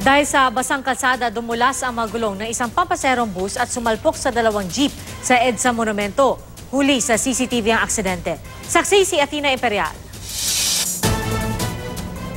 Dahil sa basang kalsada, dumulas ang mga gulong ng isang pampaserong bus at sumalpok sa dalawang jeep sa EDSA Monumento. Huli sa CCTV ang aksidente. Saksi si Athena Imperial.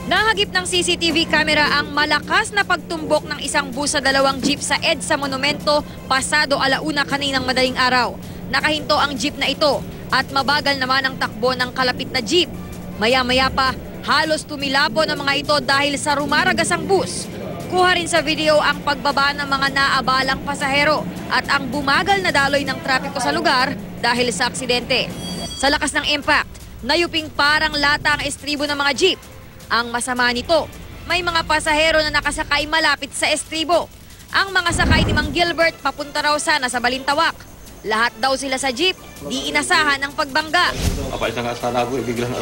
Nahagip ng CCTV camera ang malakas na pagtumbok ng isang bus sa dalawang jeep sa EDSA Monumento pasado 1:00 kaninang madaling araw. Nakahinto ang jeep na ito at mabagal naman ang takbo ng kalapit na jeep. Maya-maya pa, halos tumilabo ng mga ito dahil sa rumaragas ang bus. Kuha rin sa video ang pagbaba ng mga naabalang pasahero at ang bumagal na daloy ng trapiko sa lugar dahil sa aksidente. Sa lakas ng impact, nayuping parang lata ang estribo ng mga jeep. Ang masama nito, may mga pasahero na nakasakay malapit sa estribo. Ang mga sakay ni Mang Gilbert papunta raw sana sa Balintawak. Lahat daw sila sa jeep, di inasahan ng pagbangga. Kapalit na nga sana ako, biglang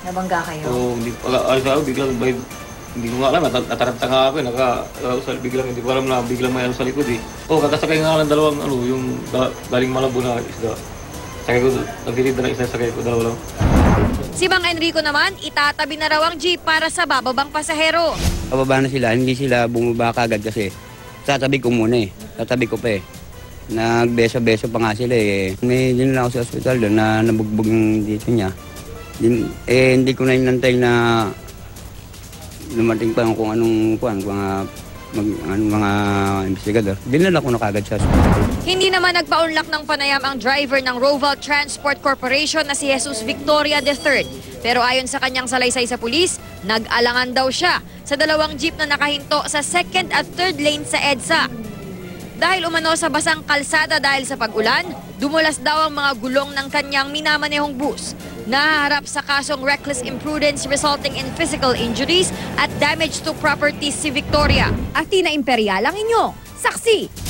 Nabangga kayo? Oo, biglang hindi ko nga alam, nataranta nga ako, biglang hindi ko alam na biglang may sa likod eh. Kakasakay nga ng dalawang yung galing Malabo na isda. Sakay ko, nagtitinda ng isda, sakay ko, dalawa lang. Si Mang Enrico naman, itatabi na raw ang jeep para sa bababang pasahero. Pababa na sila, hindi sila bumaba kagad kasi tatabi ko muna eh. Tatabi ko pa eh. Nagbeso-beso pa nga sila eh. May din lang ako sa ospital doon na nabugbog yung dito niya. Hindi ko na inantay na lumating pa kung anong mga investigador. Dinala ko na kagad sa ospital. Hindi naman nagpaunlak ng panayam ang driver ng Roval Transport Corporation na si Jesus Victoria III. Pero ayon sa kanyang salaysay sa pulis, nag-alangan daw siya sa dalawang jeep na nakahinto sa 2nd at 3rd lane sa EDSA. Dahil umano sa basang kalsada dahil sa pag-ulan, dumulas daw ang mga gulong ng kanyang minamanehong bus. Nahaharap sa kasong reckless imprudence resulting in physical injuries at damage to property si Victoria. Athena Imperial ang inyong saksi.